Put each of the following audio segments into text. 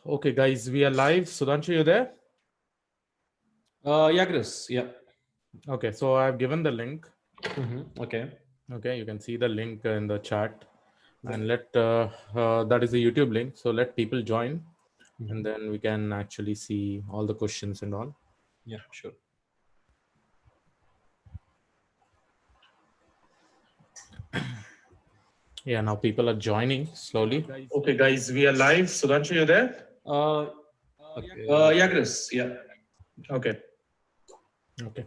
Okay, guys, we are live. Sudhanshu, you there? Yeah, Chris. Yeah. Okay, so I've given the link. Okay. Okay, you can see the link in the chat, Yeah. and that is the YouTube link. So let people join, and then we can actually see all the questions and all. Yeah, sure. Yeah, now people are joining slowly. Okay, guys, we are live. Sudhanshu, you there? Okay. Yeah, Yeah, Chris. Chris. Yeah. Okay. Okay.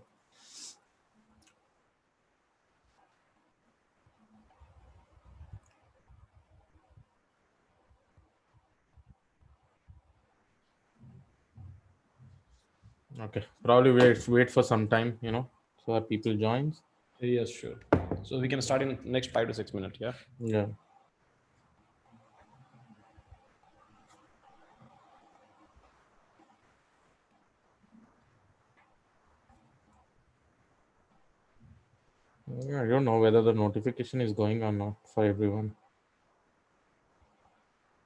Okay. Probably wait for some time, so that people joins. Yes, sure. So we can start in next 5 to 6 minutes. Yeah. Yeah. Yeah, I don't know whether the notification is going or not for everyone.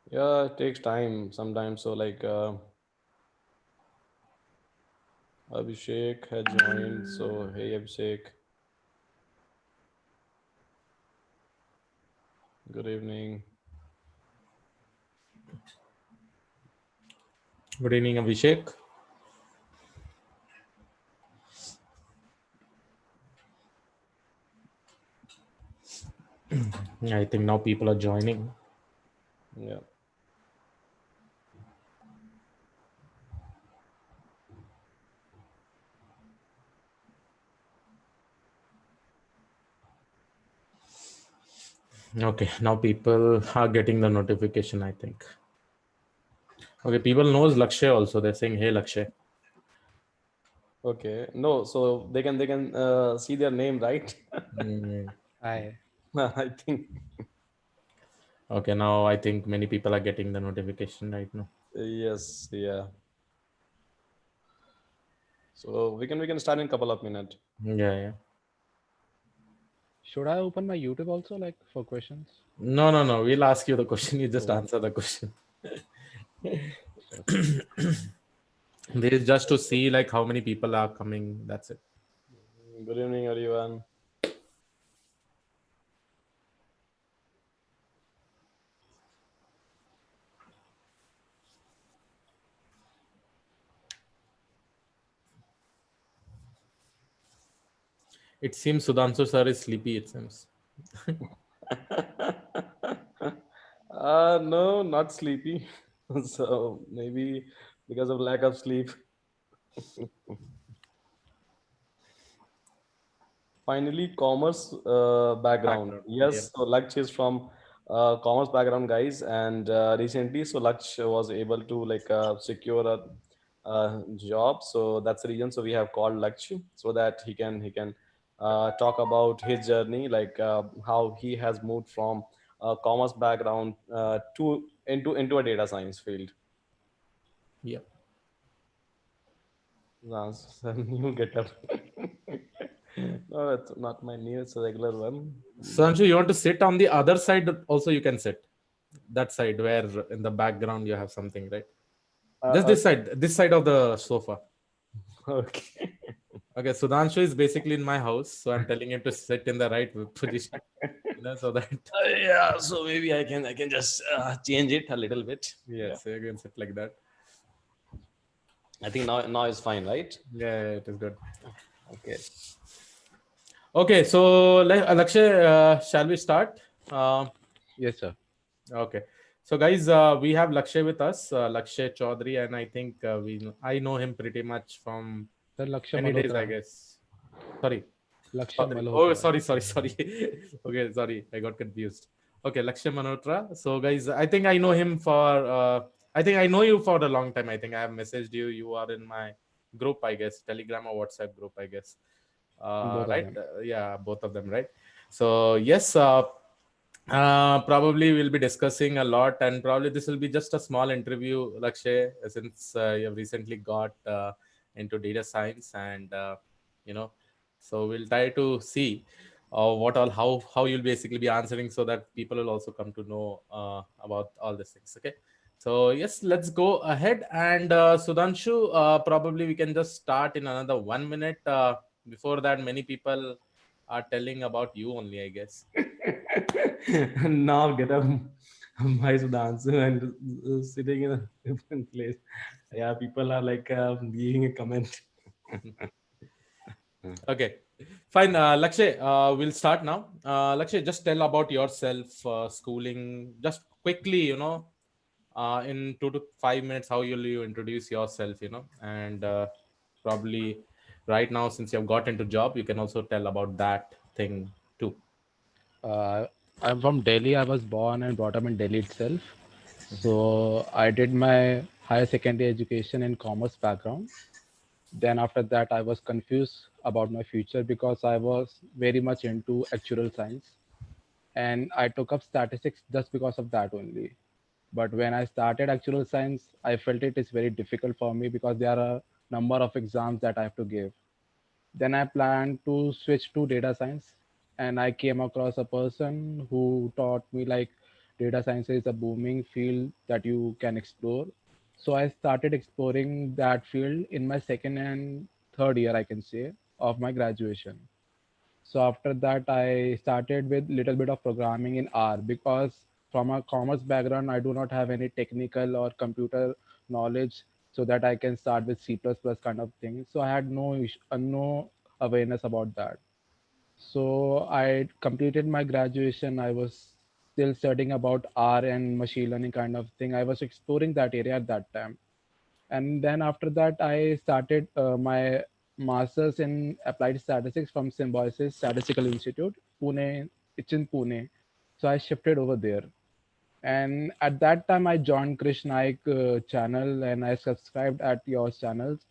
Yeah, it takes time sometimes. So Abhishek had joined. So hey, Abhishek. Good evening. Good evening, Abhishek. Yeah, I think now people are joining. Yeah. Okay, now people are getting the notification, I think. Okay, people knows Lakshay also. They're saying, hey, Lakshay. Okay. No, so they can see their name, right? Mm, Hi. I think. okay, now I think many people are getting the notification right now. Yes. Yeah. So we can start in a couple of minutes. Yeah, yeah. Should I open my YouTube also, like for questions? No, no, no. We'll ask you the question. You just Oh, answer the question. sure. This is just to see like how many people are coming. That's it. Good evening, everyone. It seems Sudhanshu sir is sleepy, it seems. No, not sleepy. So maybe because of lack of sleep. Finally, commerce background. Background. Yeah. Yes, so Laksh is from commerce background, guys, and recently, so Laksh was able to secure a job. So that's the reason. So we have called Laksh so that he can talk about his journey, how he has moved from commerce background to into a data science field. Yeah. That's a new getup. No, it's not my new. It's a regular one. Sudhanshu, you want to sit on the other side? Also, you can sit. That side where in the background you have something, right? Just this side of the sofa. Okay. Okay, Sudhanshu is basically in my house, so I'm telling him to sit in the right position, so that Yeah, so maybe I can just change it a little bit. Yeah, yes, you can sit like that. I think now is fine, right? Yeah, it is good. Okay. Okay, so Lakshay, shall we start? Yes, sir. Okay, so guys, we have Lakshay with us, Lakshay Chaudhary, and I think I know him pretty much from Sir, Lakshay many days, I Malhotra. guess. Sorry. Lakshay Chaudhary. Oh, Malhotra. sorry. Okay, sorry, I got confused. Okay, Lakshay Manotra. So, guys, I think I know him for. I think I know you for a long time. I think I have messaged you. You are in my group, I guess, Telegram or WhatsApp group, I guess. Both of Right? them. Yeah, both of them, right? So, yes, probably we'll be discussing a lot, and probably this will be just a small interview, Lakshay, since you have recently got into data science, and you know, so we'll try to see what all how you'll basically be answering, so that people will also come to know about all these things. Okay, So yes, let's go ahead. And Sudhanshu, probably we can just start in another 1 minute. Before that, many people are telling about you only, I guess. Now get up my Sudhanshu and sitting in a different place. Yeah, people are like leaving a comment. Okay, fine. Lakshay, we'll start now. Lakshay, just tell about yourself, schooling, just quickly, in 2 to 5 minutes, how will you introduce yourself, and probably right now, since you've got into job, you can also tell about that thing too. Uh, I'm from Delhi. I was born and brought up in Delhi itself. So I did my higher secondary education in commerce background. Then after that, I was confused about my future because I was very much into actuarial science, and I took up statistics just because of that only. But when I started actuarial science, I felt it is very difficult for me because there are a number of exams that I have to give. Then I planned to switch to data science, and I came across a person who taught me like data science is a booming field that you can explore. So I started exploring that field in my second and third year, I can say, of my graduation. So after that, I started with little bit of programming in R because from a commerce background, I do not have any technical or computer knowledge so that I can start with C++ kind of thing. So I had no awareness about that. So I completed my graduation. I was still studying about R and machine learning kind of thing. I was exploring that area at that time. And then after that, I started my master's in applied statistics from Symbiosis Statistical Institute, Pune. It's in Pune. So I shifted over there. And at that time, I joined Krish Naik channel and I subscribed at your channels.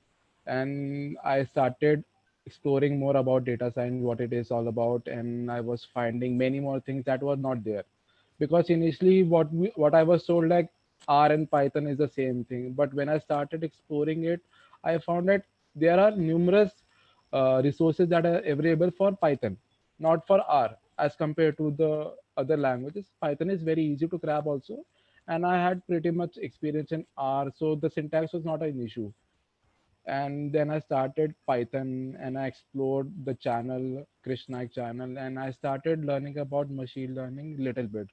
And I started exploring more about data science, what it is all about. And I was finding many more things that were not there. Because initially, what I was told, like R and Python is the same thing. But when I started exploring it, I found that there are numerous resources that are available for Python, not for R, as compared to the other languages. Python is very easy to grab also, and I had pretty much experience in R, so the syntax was not an issue. And then I started Python and I explored the channel, Krishna channel, and I started learning about machine learning little bit.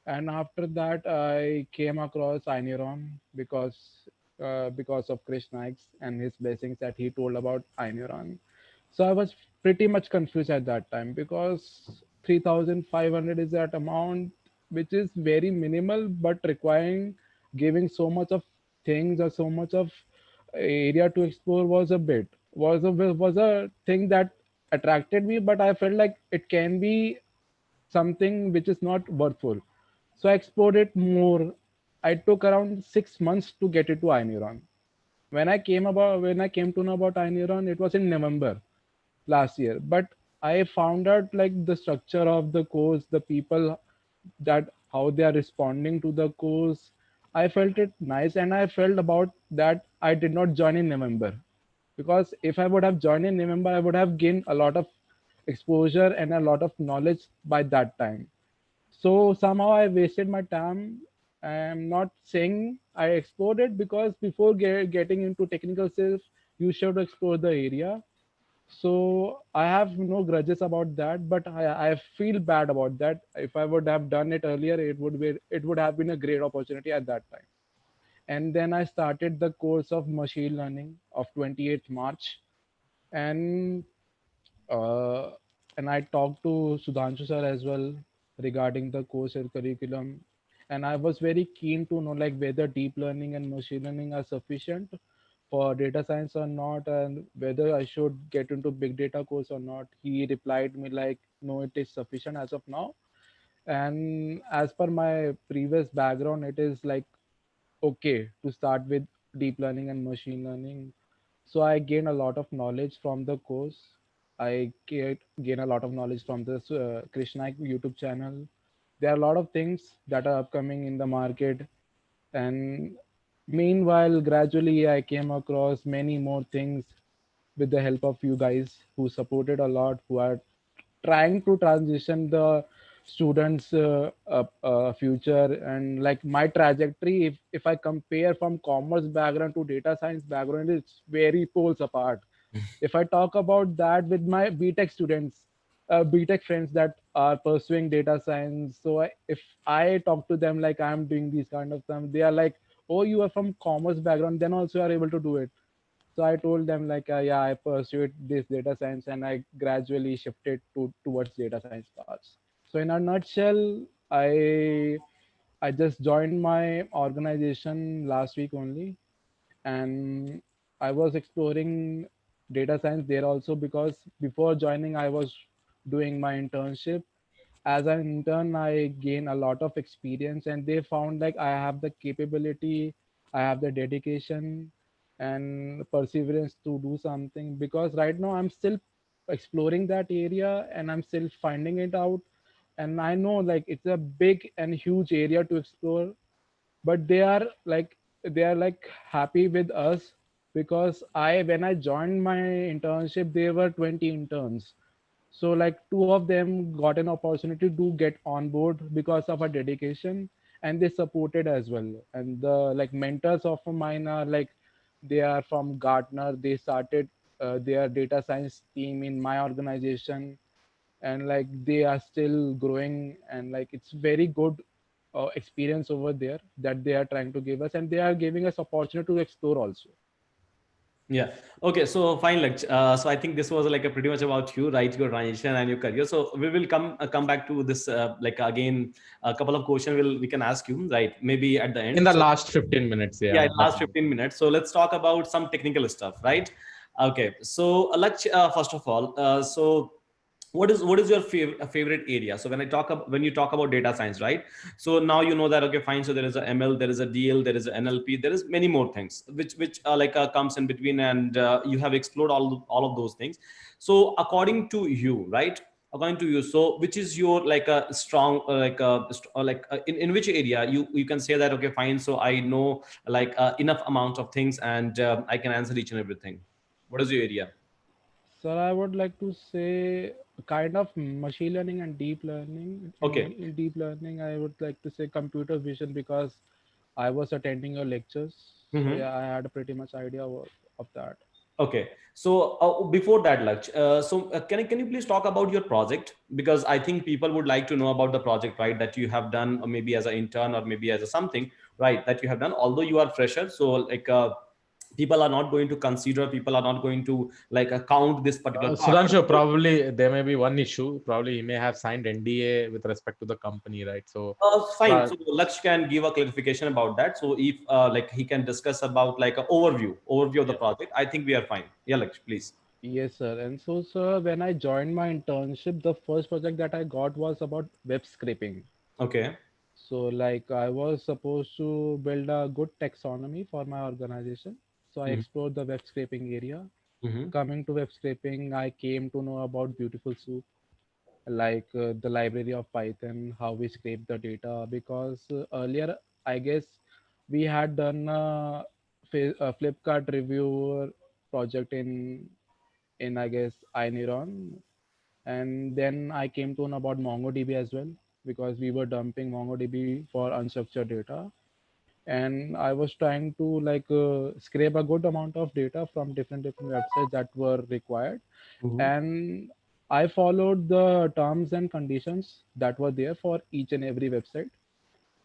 And after that, I came across Ineuron because of Chris Naik's and his blessings that he told about Ineuron. So I was pretty much confused at that time because 3,500 is that amount which is very minimal but requiring giving so much of things or so much of area to explore was a thing that attracted me, but I felt like it can be something which is not worthful. So I explored it more. I took around 6 months to get it to iNeuron. When I came to know about iNeuron, it was in November last year. But I found out like the structure of the course, the people that how they are responding to the course. I felt it nice, and I felt about that I did not join in November because if I would have joined in November, I would have gained a lot of exposure and a lot of knowledge by that time. So somehow I wasted my time. I'm not saying I explored it because before getting into technical skills, you should explore the area. So I have no grudges about that, but I feel bad about that. If I would have done it earlier, it would have been a great opportunity at that time. And then I started the course of machine learning of 28th March, and uh, I talked to Sudhanshu sir as well regarding the course and curriculum. And I was very keen to know like whether deep learning and machine learning are sufficient for data science or not, and whether I should get into big data course or not. He replied me like, no, it is sufficient as of now. And as per my previous background, it is like okay to start with deep learning and machine learning. So I gain a lot of knowledge from the course. Gain a lot of knowledge from this Krishna YouTube channel. There are a lot of things that are upcoming in the market, and meanwhile, gradually I came across many more things with the help of you guys who supported a lot, who are trying to transition the students future, and like my trajectory, if I compare from commerce background to data science background, it's very poles apart. If I talk about that with my btech students, btech friends that are pursuing data science, so if I talk to them like I'm doing these kind of stuff, they are like, oh, you are from commerce background, then also you are able to do it. So I told them like, yeah, I pursued this data science and I gradually shifted towards data science paths. So in a nutshell, I just joined my organization last week only, and I was exploring data science there also, because before joining I was doing my internship. As an intern, I gained a lot of experience, and they found like I have the capability, I have the dedication and perseverance to do something, because right now I'm still exploring that area and I'm still finding it out. And I know like it's a big and huge area to explore, but they are like happy with us, because I when I joined my internship there were 20 interns. So like two of them got an opportunity to get on board because of our dedication, and they supported as well. And the like mentors of mine are like, they are from Gartner. They started their data science team in my organization, and like they are still growing, and like it's very good experience over there that they are trying to give us, and they are giving us opportunity to explore also. Yeah. Okay. So fine. Like, so I think this was like a pretty much about you, right? Your transition and your career. So we will come back to this. Like again, a couple of questions we can ask you, right? Maybe at the In end. the So last 15 minutes, yeah, yeah, in last 15 minutes. So let's talk about some technical stuff, right? Okay. So first of all, so what is your favorite area? So when you talk about data science, right? So now you know that, okay, fine. So there is a ML, there is a DL, there is a NLP, there is many more things which comes in between, and you have explored all of those things. So according to you, right? According to you, so which is your like a strong in which area you can say that, okay, fine. So I know like enough amount of things, and I can answer each and everything. What is your area? Sir, I would like to say kind of machine learning and deep learning. Okay. In deep learning, I would like to say computer vision, because I was attending your lectures. So Mm-hmm. yeah, I had a pretty much idea of that. Okay. So before that, Laksh, can you please talk about your project? Because I think people would like to know about the project, right? That you have done, or maybe as an intern, or maybe as a something, right? That you have done. Although you are fresher, so like people are not going to consider, people are not going to like count this particular part. But Sudhanshu, probably there may be one issue. Probably he may have signed NDA with respect to the company, right? So, fine. uh, So Laksh can give a clarification about that. So if like he can discuss about like an overview of the yeah. project, I think we are fine. Yeah, Laksh, please. Yes, sir. And so, sir, when I joined my internship, the first project that I got was about web scraping. Okay. So, like, I was supposed to build a good taxonomy for my organization. So, I explored the web scraping area. Mm-hmm. Coming to web scraping, I came to know about Beautiful Soup, like the library of Python, how we scrape the data. Because earlier, I guess we had done a Flipkart reviewer project in I guess Ineuron, and then I came to know about MongoDB as well, because we were dumping MongoDB for unstructured data, and I was trying to like scrape a good amount of data from different websites that were required, Mm-hmm. and I followed the terms and conditions that were there for each and every website,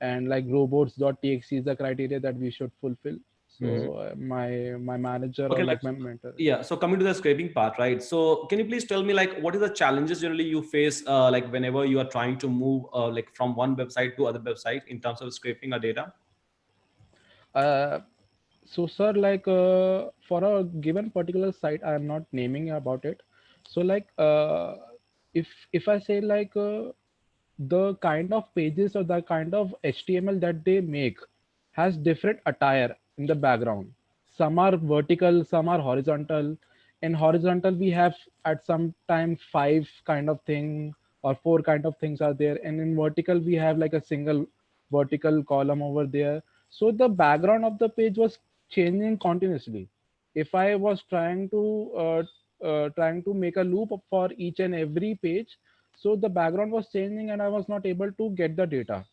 and like robots.txt is the criteria that we should fulfill. Mm-hmm. So my manager, or Okay, like my mentor. yeah. So coming to the scraping part, right? So can you please tell me like what is the challenges generally you face like whenever you are trying to move like from one website to other website in terms of scraping a data? Uh, so sir, like for a given particular site, I am not naming about it. So like if I say like the kind of pages or the kind of HTML that they make has different attire in the background. Some are vertical, some are horizontal. In horizontal, we have at some time five kind of thing or four kind of things are there, and in vertical we have like a single vertical column over there. So the background of the page was changing continuously. If I was trying to make a loop for each and every page, So the background was changing and I was not able to get the data.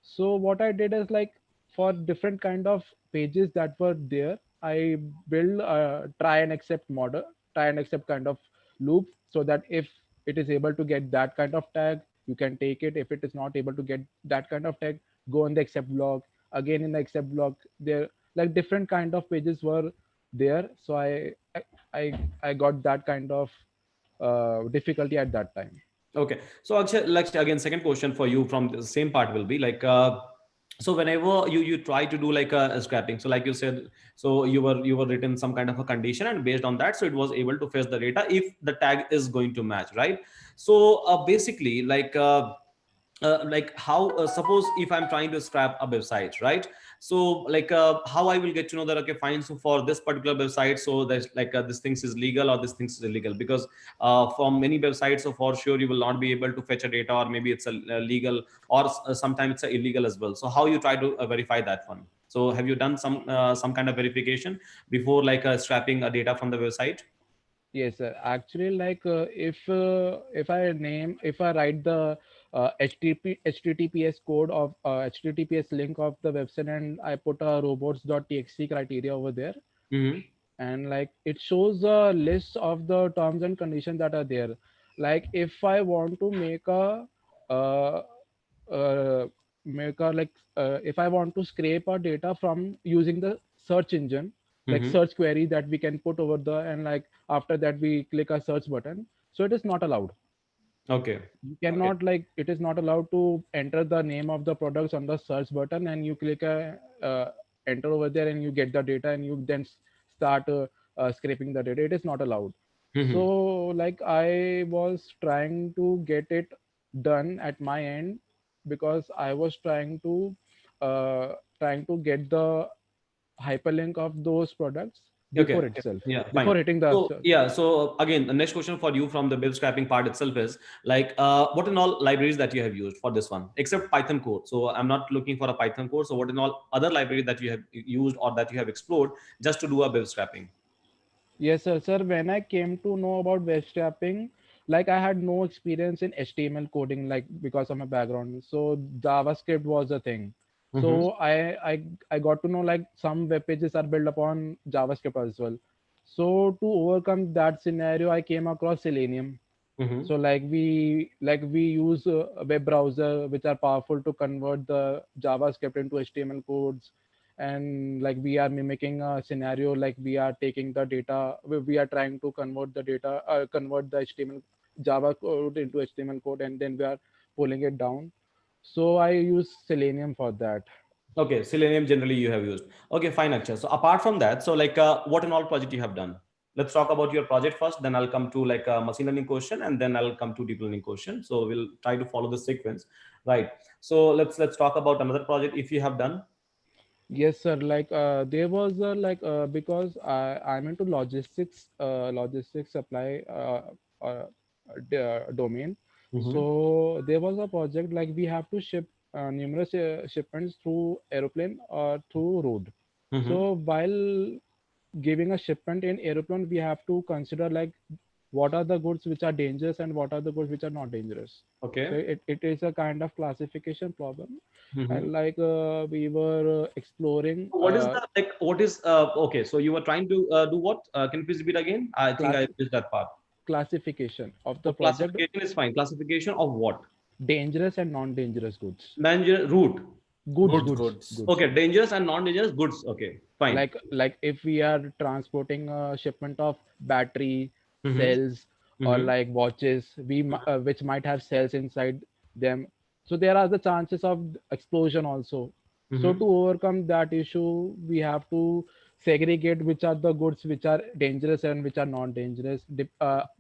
So what I did is like for different kind of pages that were there, I build a try and accept model, try and accept kind of loop, so that if it is able to get that kind of tag, you can take it. If it is not able to get that kind of tag, go in the accept block. Again in the accept block, there like different kind of pages were there. So I got that kind of difficulty at that time. Okay. So actually, like again, second question for you from the same part will be like, so whenever you try to do like a scrapping, so like you said, so you were written some kind of a condition, and based on that, so it was able to fetch the data if the tag is going to match, right? So basically, like how suppose if I'm trying to scrap a website, right? So like how I will get to know that, okay, fine, so for this particular website, so there's like this things is legal or this things is illegal, because from many websites, so for sure you will not be able to fetch a data, or maybe it's a legal, or sometimes it's a illegal as well. So how you try to verify that one? So have you done some kind of verification before like scrapping a data from the website? Yes, sir. Actually, like if I write the HTTPS code of HTTPS link of the website, and I put a robots.txt criteria over there, Mm-hmm. and like it shows a list of the terms and conditions that are there. Like if I want to uh, uh, make a like if I want to scrape our data from using the search engine, like Mm-hmm. search query that we can put over the, and like after that we click a search button, so it is not allowed. Okay. You Okay. cannot, like it is not allowed to enter the name of the products on the search button and you click a enter over there and you get the data and you then start scraping the data. It is not allowed. So Mm-hmm. like I was trying to get it done at my end, because I was trying to get the hyperlink of those products before Okay. itself, Yeah, fine. before hitting the So search. yeah, so again, the next question for you from the bill scrapping part itself is like, what in all libraries that you have used for this one, except Python code? So I'm not looking for a Python code. So what in all other library that you have used or that you have explored just to do a bill scrapping? Yes, sir. Sir, when I came to know about web scraping, like I had no experience in HTML coding, like because of my background. So JavaScript was a thing. Mm-hmm. So I got to know like some web pages are built upon JavaScript as well. So to overcome that scenario, I came across Selenium. Mm-hmm. So like we use a web browser which are powerful to convert the JavaScript into HTML codes, and like we are mimicking a scenario, like we are taking the data, we are trying to convert the data, convert the HTML Java code into HTML code, and then we are pulling it down. So I use Selenium for that. Okay, Selenium generally you have used. Okay, fine, Akshay. So apart from that, so like what in all project you have done? Let's talk about your project first, then I'll come to like a machine learning question, and then I'll come to deep learning question. So we'll try to follow the sequence, right? So let's talk about another project if you have done. Yes, sir. Like there was because I'm into logistics supply domain. Mm-hmm. So there was a project like we have to ship numerous shipments through aeroplane or through road. Mm-hmm. So while giving a shipment in aeroplane, we have to consider like what are the goods which are dangerous and what are the goods which are not dangerous. So Okay. it is a kind of classification problem. Mm-hmm. And like we were exploring What is the like? What is okay? So you were trying to do what? Can you please repeat again? I think class I missed that part. classification of the So project: classification is fine. Classification of what? dangerous and non-dangerous goods. Danger route. goods Goods, goods goods. goods Okay, dangerous and non-dangerous goods. Okay, fine. like if we are transporting a shipment of battery Mm-hmm. cells, or Mm-hmm. like watches, which might have cells inside them, so there are the chances of explosion also. So Mm-hmm. to overcome that issue, we have to segregate which are the goods which are dangerous and which are non-dangerous,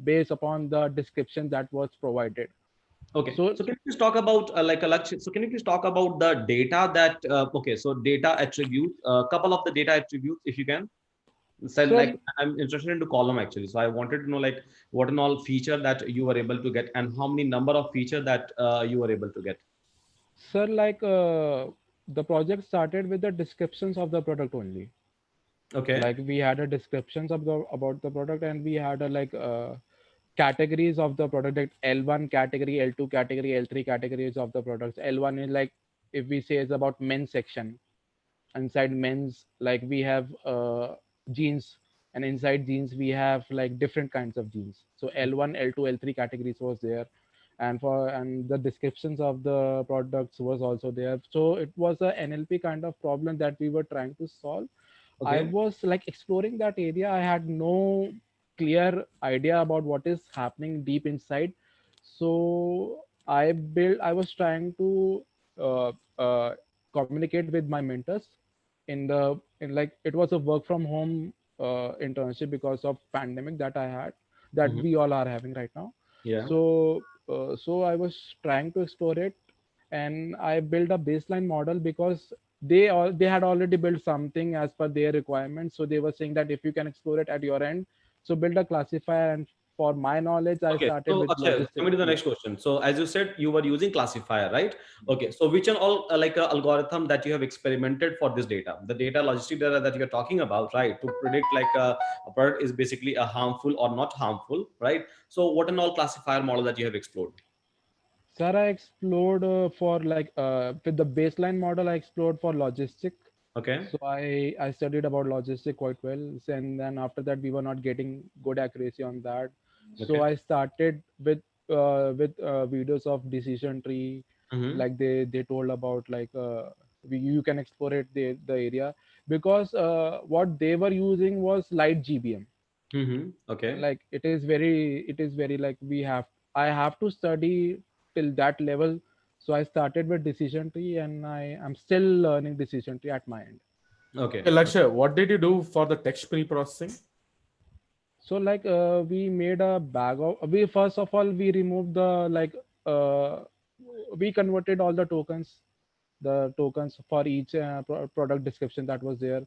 based upon the description that was provided. Okay, So so can you please talk about like a Lakshya, so can you please talk about the data that okay, so data attributes, a couple of the data attributes if you can. Said like so I'm interested into column actually, so I wanted to know like what an all feature that you were able to get and how many number of feature that you were able to get. sir, like the project started with the descriptions of the product only. Okay. Like we had a descriptions of the about the product, and we had a categories of the product, like L1 category, L2 category, L3 categories of the products. L1 is like, if we say, is about men's section. Inside men's, like we have jeans, and inside jeans we have like different kinds of jeans. So L1, L2, L3 categories was there, and the descriptions of the products was also there. So it was a NLP kind of problem that we were trying to solve. I Okay. was like exploring that area. I had no clear idea about what is happening deep inside. So I was trying to uh, uh, communicate with my mentors in like, it was a work from home internship because of pandemic that I had, that Hmm. we all are having right now. Yeah. So I was trying to explore it, and I built a baseline model because they had already built something as per their requirements. So they were saying that if you can explore it at your end, so build a classifier. And for my knowledge, I Okay, started so with Akshay, logistic. coming to the Yeah. next question. So as you said, you were using classifier, right? Okay, so which one all like algorithm that you have experimented for this data, the data logistic data that you're talking about, right? To predict like a product is basically a harmful or not harmful, right? So what an all classifier model that you have explored? Sir, I explored for like with the baseline model, I explored for logistic. Okay, So I studied about logistic quite well. And then after that, we were not getting good accuracy on that. So okay. I started with videos of decision tree, Mm-hmm. like they told about, like you can explore it the area, because what they were using was light GBM. Mm-hmm. Okay. Like it is very like, I have to study till that level. So I started with decision tree, and I am still learning decision tree at my end. Okay, Okay. Lakshay, what did you do for the text pre-processing? So like we made a bag of, we first of all we removed the like uh, we converted all the tokens for each product description that was there.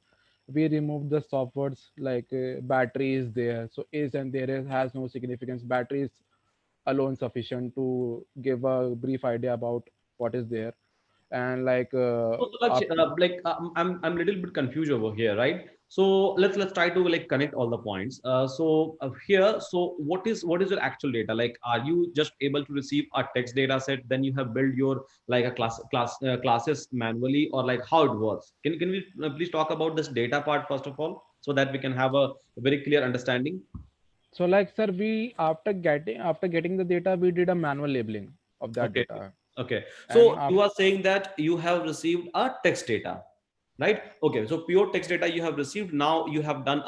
We removed the stop words, like battery is there, so is and there is has no significance. Battery is alone sufficient to give a brief idea about what is there. And like So, Laksh, after. like I'm a little bit confused over here, right? So let's try to like connect all the points. Here, so what is your actual data? Like, are you just able to receive a text data set? Then you have built your like a classes manually, or like how it works? Can we please talk about this data part first of all, so that we can have a very clear understanding? So like, sir, we after getting the data, we did a manual labeling of that Okay. data. Okay. And So you are saying that you have received a text data, right? Okay. So pure text data you have received. Now you have done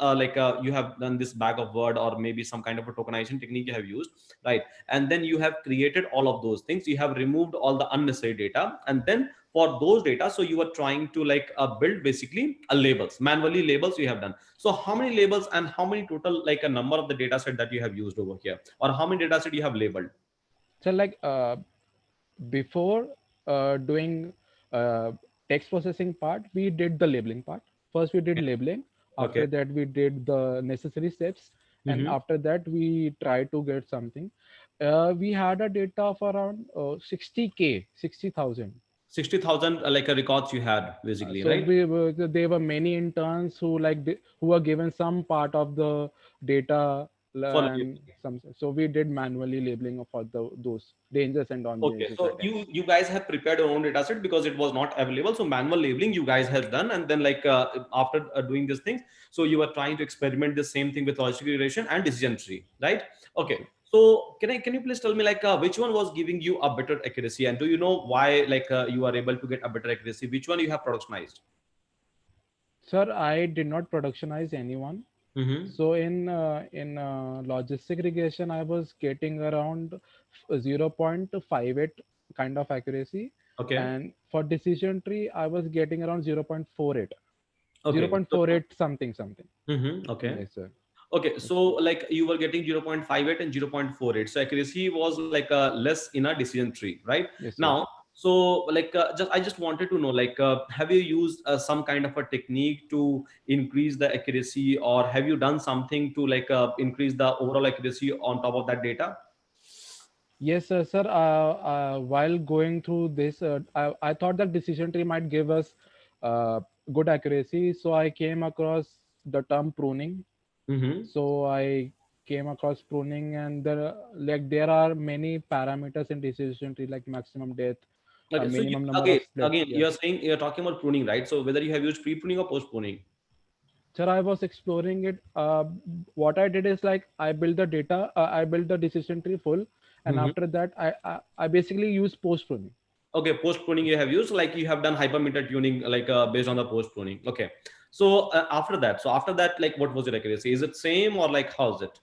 you have done this bag of word or maybe some kind of a tokenization technique you have used, right? And then you have created all of those things. You have removed all the unnecessary data, and then for those data, so you are trying to like build basically a labels, manually labels you have done. So how many labels and how many total like a number of the data set that you have used over here, or how many data set you have labeled? so like before doing uh, text processing part, we did the labeling part. First we did labeling, Okay. after that we did the necessary steps, and Mm-hmm. after that we tried to get something. We had a data of around 60K, 60,000. 60,000 like a records you had basically, So right? there were many interns who who were given some part of the data, For and labeling. some. So we did manually labeling for those dangerous and Okay, non-dangerous so items. you guys have prepared your own data set because it was not available. So manual labeling you guys have done, and then like after doing these things, so you are trying to experiment the same thing with logical regression and decision tree, right? Okay. So, So can you please tell me like which one was giving you a better accuracy, and do you know why like you are able to get a better accuracy? Which one you have productionized? sir, I did not productionize anyone. Mm-hmm. So in logistic regression, I was getting around 0.58 kind of accuracy, Okay. and for decision tree, I was getting around 0.48, Okay. So, 0.48 something something. mm-hmm. Okay. Yes, sir. Okay, so like you were getting 0.58 and 0.48. So accuracy was like less in a decision tree, right? Yes, Now, yes. so like I just wanted to know like have you used some kind of a technique to increase the accuracy, or have you done something to like increase the overall accuracy on top of that data? Yes, sir. While going through this, I thought that decision tree might give us good accuracy. So I came across the term pruning. Mm-hmm. So I came across pruning, and there are many parameters in decision tree like maximum depth, a Okay, so you minimum number again, of split. you're Yes. saying you're talking about pruning, right? So whether you have used pre-pruning or post-pruning. Sir, I was exploring it. What I did is like I built the decision tree full, and Mhm. after that, I basically use post pruning. Okay, post pruning you have used, like you have done hypermeter tuning, like based on the post pruning. Okay, so after that, like what was your accuracy? Is it same or like how is it?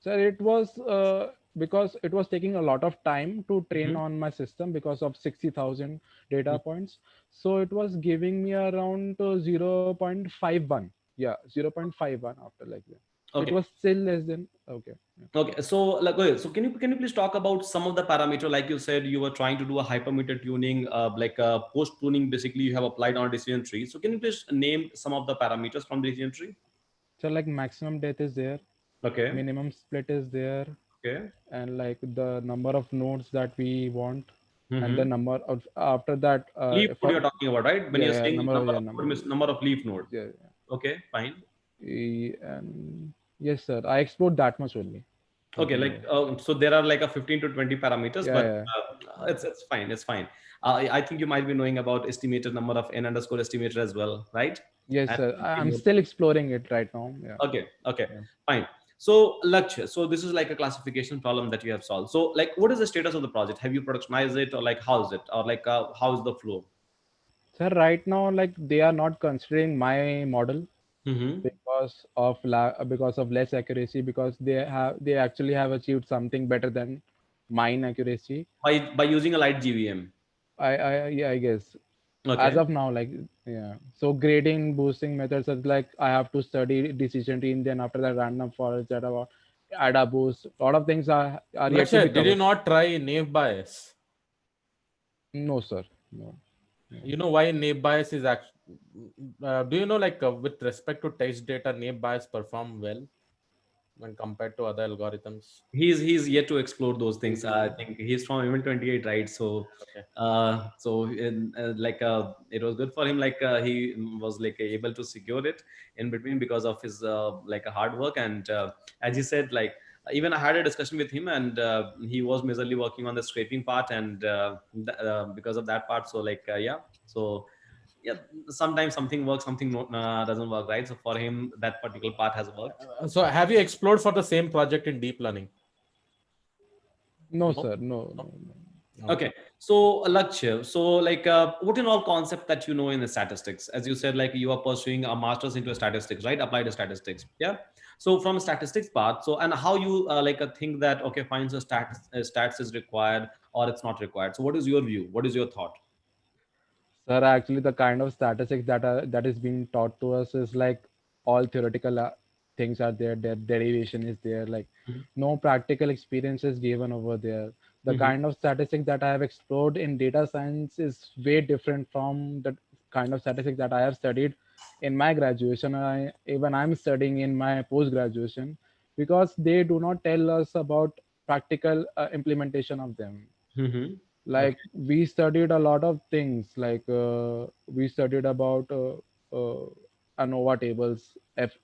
Sir, it was because it was taking a lot of time to train Mhm. on my system because of 60,000 data points. So it was giving me around 0.51. Yeah, 0.51 after like that. It Okay, was still less than okay. Yeah. okay. So like, okay, so can you please talk about some of the parameter? Like you said, you were trying to do a hypermeter tuning, like post pruning. Basically, you have applied on a decision tree. So can you please name some of the parameters from the decision tree? So like maximum depth is there, Okay, minimum split is there, okay. and like the number of nodes that we want, and the Mm-hmm. number of after that Leaf node for you're talking about, right? When yeah, you're yeah, saying number of number yeah of number node means number of leaf node. yeah, Okay, fine. and yes sir, I explored that much only, Okay, nothing like more. so there are like a 15 to 20 parameters, Yeah, but yeah, yeah. it's fine. It's fine. I think you might be knowing about estimated number of n underscore estimator as well, right? Yes And sir, I'm still exploring it right now. Yeah, okay, okay, yeah. fine. So Lakshya, so this is like a classification problem that you have solved. So like, what is the status of the project? Have you productionized it, or like how is it, or like how is the flow? Sir, right now like they are not considering my model Mm-hmm. because of less accuracy, because they actually have achieved something better than mine accuracy. By using a light GVM. I yeah, I guess as Okay. of now, like yeah. So grading boosting methods are like I have to study decision tree, and then after that random forest that about ADA boost. A lot of things are yet to be Lakshay, did you covered. not try naive bias? No, sir. No. Yeah. You know why naive bias is actually? Do you know like with respect to text data, naive bias perform well when compared to other algorithms? He's yet to explore those things. I Mm, think he's from even 28, right? So Okay. like it was good for him, like he was like able to secure it in between because of his like a hard work. And as he said, like even I had a discussion with him, and he was majorly working on the scraping part, and because of that part, so like yeah, so yeah, sometimes something works, something doesn't work, right? So for him that particular part has worked. So have you explored for the same project in deep learning? no, No. sir. No, No. no, no. Okay. Okay, so Lakshya, so like what in all concept that you know in the statistics? As you said, like you are pursuing a master's into statistics, right? Applied statistics, yeah. So from statistics part, so and how you like think that okay, fine, so stats is required or it's not required. So what is your view? What is your thought? Sir, actually, the kind of statistics that is being taught to us is like all theoretical things are there. Their derivation is there. Like no practical experience is given over there. The Mm-hmm. kind of statistics that I have explored in data science is way different from the kind of statistics that I have studied in my graduation. Even I'm studying in my post graduation, because they do not tell us about practical implementation of them. Mm-hmm. Okay. Like we studied a lot of things, like we studied about uh, ANOVA tables,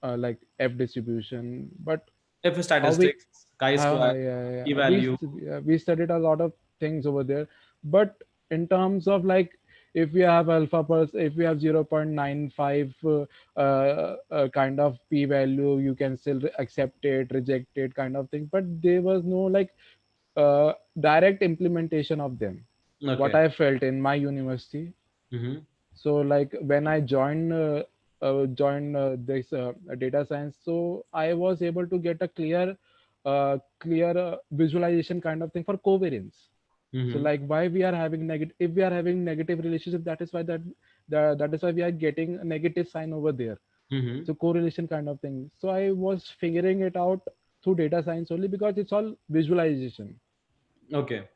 like F distribution, but If how we statistics, chi-square, yeah, p-value. we studied a lot of things over there, but in terms of like if we have if we have 0.95 kind of p value, you can still accept it, reject it kind of thing, but there was no like direct implementation of them, what Okay. I felt in my university. Mm-hmm. So like when I joined this data science, so I was able to get a clear visualization kind of thing for covariance. So Mm-hmm. like why we are having negative, if we are having negative relationship, that is why that is why we are getting a negative sign over there. Mm-hmm. So correlation kind of thing. So I was figuring it out through data science only, because it's all visualization. Okay.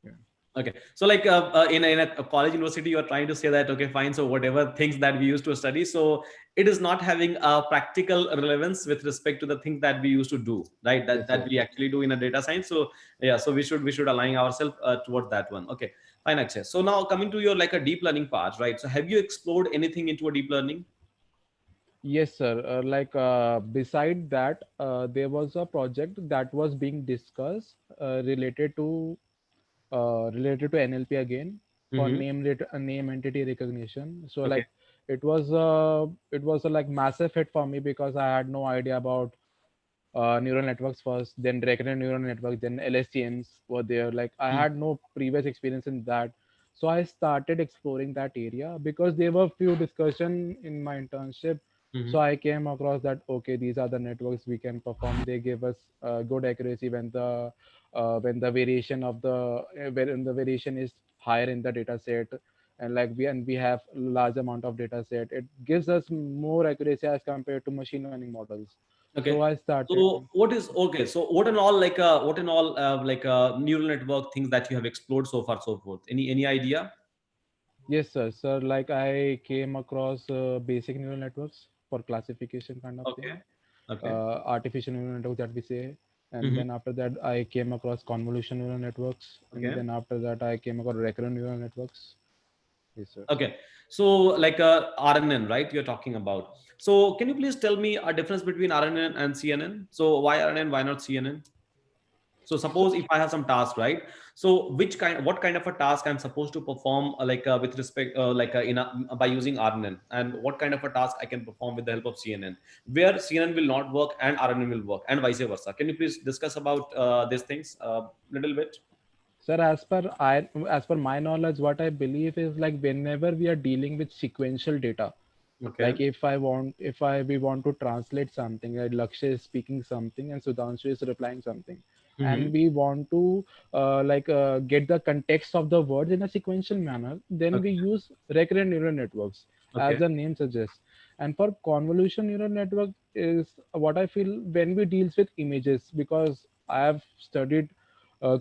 Yeah. Okay, so like in a college university, you are trying to say that okay, fine. So whatever things that we used to study, so it is not having a practical relevance with respect to the things that we used to do, right? That Yes, that yes. we actually do in a data science. So yeah, so we should align ourselves towards that one. Okay, fine, Akshay. So now coming to your like a deep learning part, right? So have you explored anything into a deep learning? Yes, sir. Beside that, there was a project that was being discussed related to NLP again for Mm-hmm. name entity recognition. So Okay. like it was a like massive hit for me because I had no idea about neural networks first, then recurrent neural networks, then LSTMs were there. Like I had no previous experience in that, so I started exploring that area because there were few discussion in my internship. Mm-hmm. So I came across that okay, these are the networks we can perform. They give us good accuracy when the variation of when the variation is higher in the data set, and we have large amount of data set. It gives us more accuracy as compared to machine learning models. So Okay. I started. So what is okay? So what in all neural network things that you have explored so far, so forth? Any idea? Yes, sir. Sir, like I came across basic neural networks for classification kind of thing, Okay. Okay. artificial neural networks that we say, and Mm-hmm. then after that I came across convolution neural networks, and Okay. then after that I came across recurrent neural networks. Yes, sir. Okay. So like RNN, right? You're talking about. So can you please tell me a difference between RNN and CNN? So why RNN? Why not CNN? So So, suppose if I have some task, right? So what kind of a task I'm supposed to perform, with respect, by using RNN, and what kind of a task I can perform with the help of CNN, where CNN will not work and RNN will work, and vice versa. Can you please discuss about these things a little bit? sir, as per my knowledge, what I believe is like whenever we are dealing with sequential data, Okay. like if we want to translate something, like Lakshay is speaking something and Sudhanshu is replying something, Mm-hmm. and we want to get the context of the words in a sequential manner, then we Okay. use recurrent neural networks, as Okay. the name suggests. And for convolution neural network is what I feel when we deals with images, because I have studied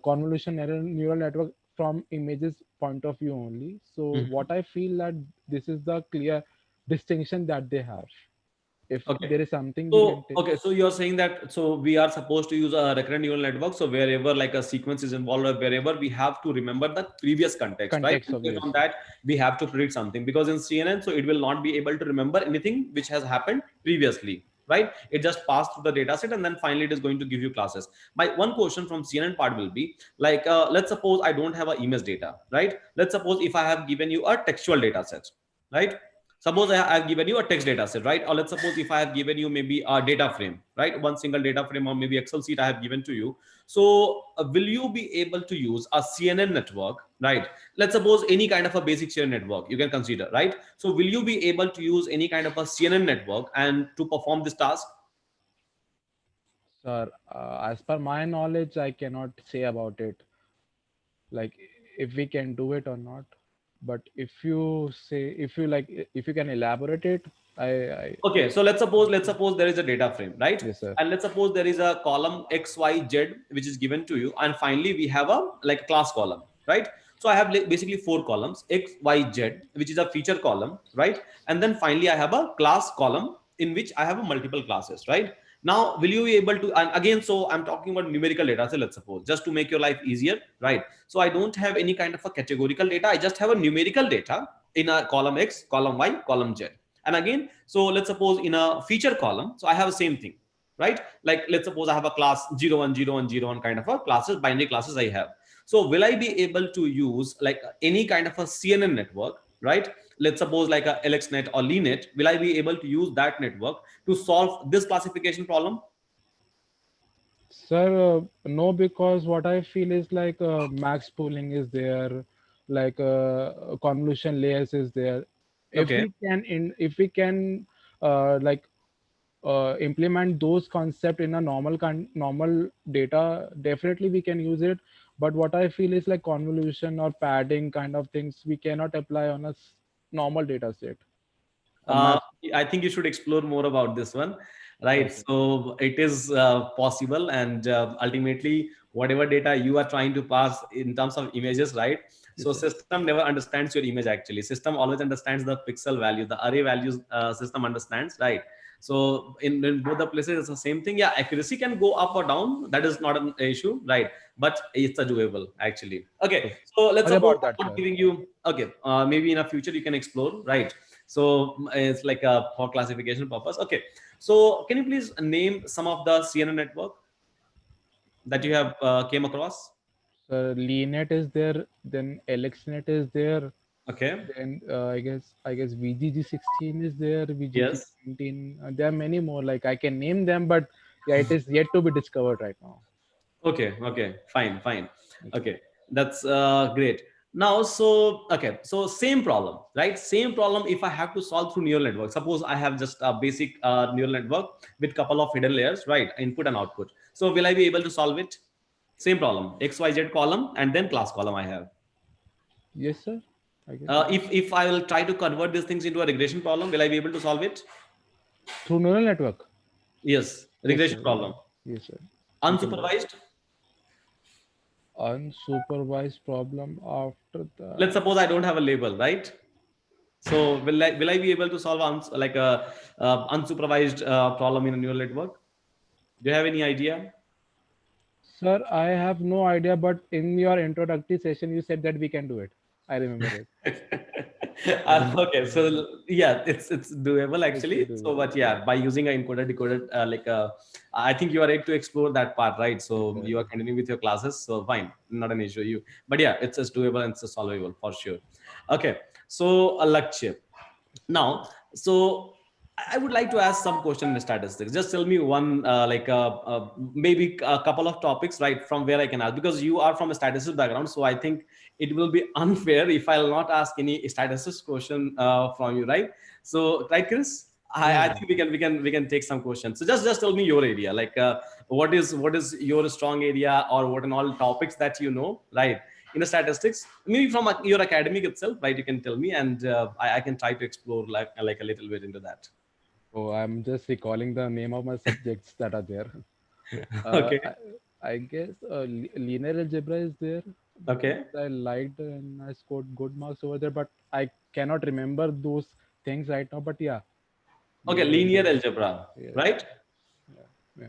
convolution neural network from images point of view only. So Mhm. what I feel that this is the clear distinction that they have. If Okay. there is something we So, can take. okay, so you're saying that so we are supposed to use a recurrent neural network. So wherever like a sequence is involved or wherever we have to remember the previous context, right? Context And of, based yes, on that, we have to predict something because in CNN, so it will not be able to remember anything which has happened previously, right? It just passed through the data set and then finally it is going to give you classes. My one question from CNN part will be like, let's suppose I don't have a image data, right? Let's suppose if I have given you a textual data set, right? Suppose I've given you a text data set, right? Or let's suppose if I have given you maybe a data frame, right? One single data frame or maybe Excel sheet I have given to you. So will you be able to use a CNN network, right? Let's suppose any kind of a basic CNN network you can consider, right? So will you be able to use any kind of a CNN network and to perform this task? sir. As per my knowledge, I cannot say about it, like if we can do it or not. But if you like, if you can elaborate it, I Okay, so let's suppose there is a data frame, right? yes, sir. And let's suppose there is a column X, Y, Z which is given to you, and finally we have a like class column, right? So I have basically four columns X, Y, Z, which is a feature column, right? And then finally I have a class column in which I have a multiple classes, right? Now, will you be able to? And again, so I'm talking about numerical data. So let's suppose just to make your life easier, right? So I don't have any kind of a categorical data. I just have a numerical data in a column X, column Y, column Z. And again, so let's suppose in a feature column, so I have the same thing, right? Like let's suppose I have a class 0 1 0 1 0 1 kind of a classes, binary classes I have. So will I be able to use like any kind of a CNN network, right? Let's suppose like a LXNet or LeNet, will I be able to use that network to solve this classification problem? Sir, no, because what I feel is like max pooling is there, like convolution layers is there. Okay. If we can like implement those concept in a normal data, definitely we can use it. But what I feel is like convolution or padding kind of things we cannot apply on a normal data set. A Uh, max. I think you should explore more about this one, right? Okay. So it is possible, and ultimately, whatever data you are trying to pass in terms of images, right? So Yes, sir. system never understands your image. Actually, system always understands the pixel value, the array values. System understands, right? So in both the places, it's the same thing. Yeah, accuracy can go up or down. That is not an issue, right? But it's a doable actually. Okay, Okay. so let's Sorry suppose about that, I'm not sir. giving you. Okay, maybe in a future you can explore, right? So it's like for classification purpose. Okay. So can you please name some of the CNN network that you have came across? So LeanNet is there, then LXNet is there, Okay. then I guess VGG16 is there, Yes. VGG17. There are many more. Like I can name them, but yeah, it is yet to be discovered right now. Okay. Okay. Fine. Fine. Okay. Okay. That's great. Now, so okay, so same problem, right? Same problem. If I have to solve through neural network, suppose I have just a basic neural network with couple of hidden layers, right? Input and output. So will I be able to solve it? Same problem, X, Y, Z column and then class column I have. Yes, sir. I guess If I will try to convert these things into a regression problem, will I be able to solve it? through neural network. Yes, Yes, regression sir. problem. Yes, sir. We can do it. Unsupervised. Unsupervised problem after Let's that. suppose I don't have a label, right? So will I be able to solve like a unsupervised problem in a neural network? Do you have any idea? Sir, I have no idea, but in your introductory session, you said that we can do it. I remember it. Okay, so yeah, it's doable It's actually. So, doable. but yeah, by using a encoder decoder, I think you are ready to explore that part, right? So Yes, you are continuing with your classes, so fine, not an issue. But yeah, it's doable and it's solvable for sure. Okay, so a lecture. Now, so I would like to ask some question in statistics. Just tell me one, maybe a couple of topics, right, from where I can ask, because you are from a statistics background. So I think it will be unfair if I'll not ask any statistics question from you, right? So, right, Chris? I Hmm. think we can take some questions. So just tell me your area, like what is your strong area, or what and all topics that you know, right? In the statistics, maybe from your academic itself, right? You can tell me, and I can try to explore like a little bit into that. Oh, I'm just recalling the name of my subjects that are there. Uh, Okay. I, I guess linear algebra is there Okay. because I liked and I scored good marks over there, but I cannot remember those things right now. But yeah, Okay, linear linear algebra. algebra, Yes. right? Yeah. Yeah.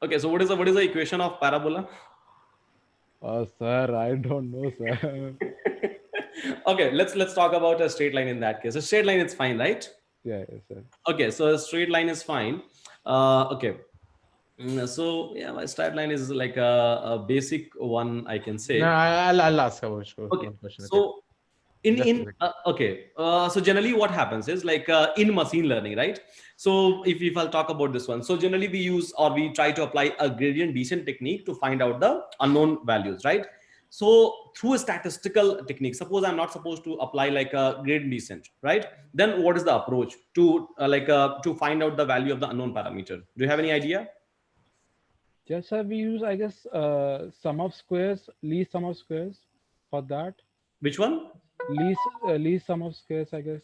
Okay, so what is the equation of parabola? Sir, I don't know, sir. Okay, let's talk about a straight line in that case. A straight line is fine, right? Yeah, yes, sir. Okay, so a straight line is fine. Okay. So yeah, my straight line is like a basic one, I can No, say. I'll ask about Okay, one question. Okay, so in just a in second. okay, so generally what happens is like in machine learning, right? So if I'll talk about this one, so generally we use, or we try to apply a gradient descent technique to find out the unknown values, right? So through a statistical technique, suppose I'm not supposed to apply like a gradient descent, right? Then what is the approach to to find out the value of the unknown parameter? Do you have any idea? Yes, sir. We use, I guess, sum of squares, least sum of squares for that. Which one? Least sum of squares, I guess.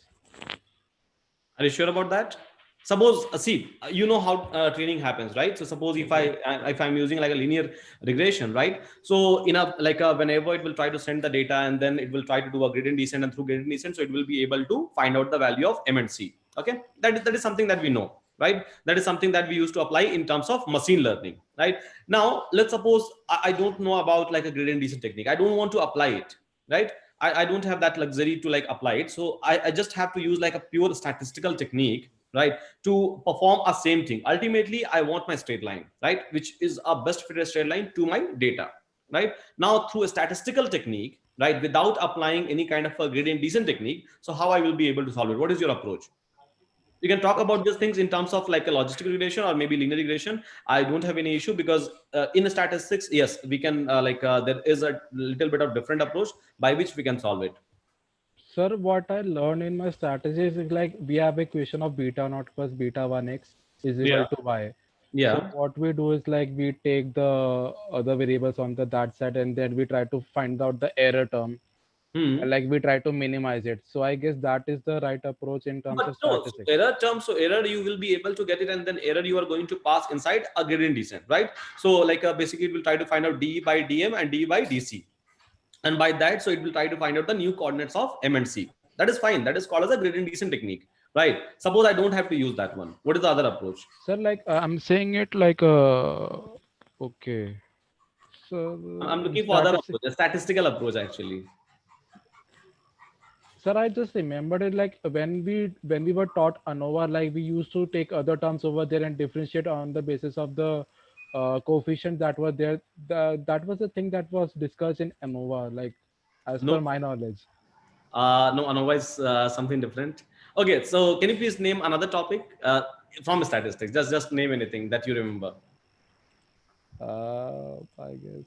Are you sure about that? Suppose, see, you know how training happens, right? So suppose if Yes, sir. if I'm using like a linear regression, right? So in a like a, whenever it will try to send the data, and then it will try to do a gradient descent, and through gradient descent, so it will be able to find out the value of M and C. Okay, that is something that we know, right? That is something that we used to apply in terms of machine learning, right? Now let's suppose I don't know about like a gradient descent technique. I don't want to apply it, right? I don't have that luxury to like apply it. So I just have to use like a pure statistical technique, right, to perform a same thing. Ultimately, I want my straight line, right, which is a best fitted straight line to my data, right? Now through a statistical technique, right, without applying any kind of a gradient descent technique, so how I will be able to solve it? What is your approach? You can talk about these things in terms of like a logistic regression or maybe linear regression. I don't have any issue, because in statistics, yes, we can there is a little bit of different approach by which we can solve it. Sir, what I learned in my strategies is like we have equation of beta naught plus beta 1x is Yeah. equal to y. So Yeah. what we do is like we take the other variables on the that side and then we try to find out the error term and Hmm. like we try to minimize it. So I guess that is the right approach in terms But of no, so statistics. error term, so error you will be able to get it, and then error you are going to pass inside a gradient descent, right? So like basically it will try to find out d by dm and d by dc, and by that, so it will try to find out the new coordinates of m and c. That is fine. That is called as a gradient descent technique, right? Suppose I don't have to use that one. What is the other approach? Sir, like I'm saying it like okay. So I'm in looking for other statistics, approach, a statistical approach actually. Sir, I just remembered it like when we were taught ANOVA, like we used to take other terms over there and differentiate on the basis of the coefficient that were there. That was the thing that was discussed in ANOVA, like as per No, my knowledge. no, otherwise something different. Okay, so can you please name another topic from statistics? Just name anything that you remember. I guess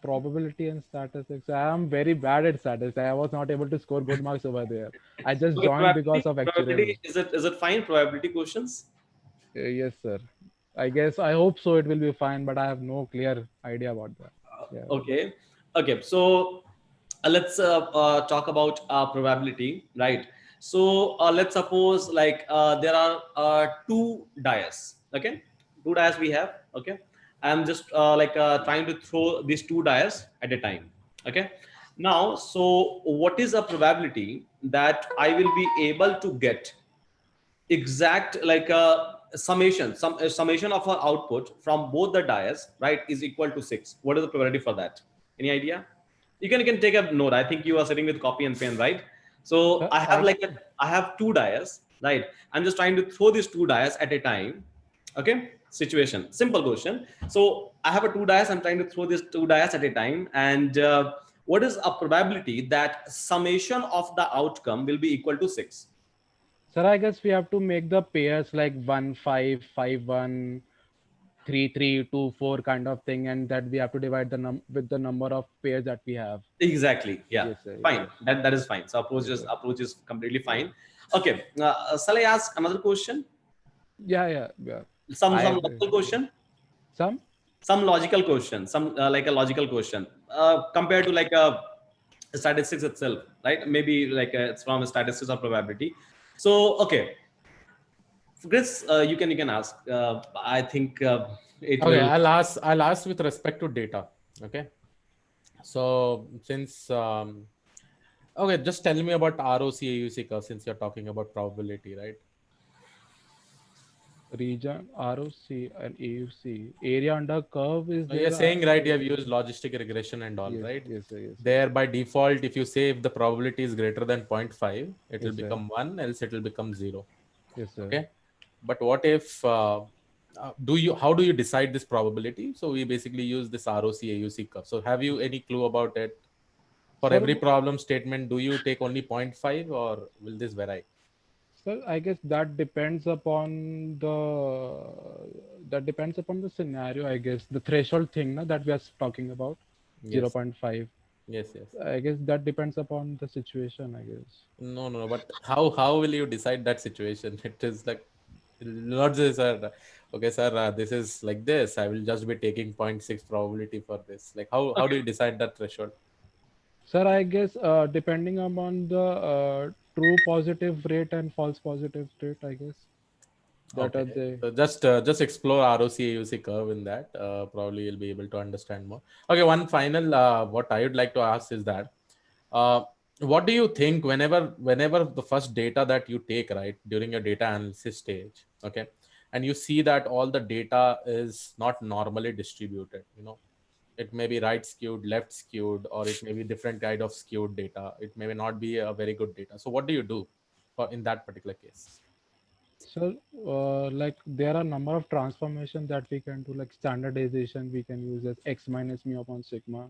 probability and statistics. I am very bad at statistics. I was not able to score good marks over there. I just Okay, joined because of probability actuarial. is it fine? Probability questions. Yes, sir. I guess I hope so. It will be fine, but I have no clear idea about that. Yeah. Okay, okay. So let's talk about probability, right? So let's suppose like there are two dice. Okay, two dice we have. Okay, I'm just trying to throw these two dice at a time. Okay, now so what is a probability that I will be able to get exact like a summation, a summation of our output from both the dias, right, is equal to 6? What is the probability for that? Any idea? You can take a note. I think you are sitting with copy and pen, right? So Sir, I have I I have two dias, right? I'm just trying to throw these two dias at a time. Okay, situation, simple question. So I have a two dias. I'm trying to throw these two dias at a time, and what is a probability that summation of the outcome will be equal to 6? Sir, I guess we have to make the pairs like 1 5 5 1 3 3 2 4 kind of thing, and that we have to divide the with the number of pairs that we have. Exactly. Yeah. Yes, sir. Yes, Fine. sir. That is fine. So Yes, sir. approach is completely Yeah. fine. Okay. Shall I ask another question? Yeah, yeah, yeah. Some I logical question. some Some logical question. Some like a logical question. Compared to like a statistics itself, right? Maybe like it's from statistics or probability. So okay, Chris, you can ask. I think it Okay, will. I'll ask with respect to data. Okay. So since okay, just tell me about ROC AUC curve since you're talking about probability, right? region ROC and AUC area under curve is Now you're there. saying right you have used logistic regression and all, Yes, right? yes, sir. Yes, sir. There by default, if you say if the probability is greater than 0.5, it will Yes, sir. become 1, else it will become 0. Yes, sir. Okay. But what if how do you decide this probability? So we basically use this ROC AUC curve. So have you any clue about it? For Sir, every problem statement, do you take only 0.5 or will this vary? sir, I guess that depends upon the scenario. I guess the threshold thing na, that we are talking about, Yes. 0.5. Yes, yes. I guess that depends upon the situation. I guess. No, no, but how will you decide that situation? It is like not just sir. Okay, sir, this is like this. I will just be taking zero point 0.6 probability for this. Like how do Okay. you decide that threshold? Sir, I guess depending upon the true positive rate and false positive rate, I guess that Okay, are the. so just explore ROC AUC curve in that. Probably you'll be able to understand more. Okay, one final what I would like to ask is that uh, what do you think whenever the first data that you take right during your data analysis stage, okay, and you see that all the data is not normally distributed, it may be right skewed, left skewed, or it may be different kind of skewed data. It may not be a very good data. So what do you do for in that particular case? So, like there are number of transformation that we can do, like standardization we can use as x minus mu upon sigma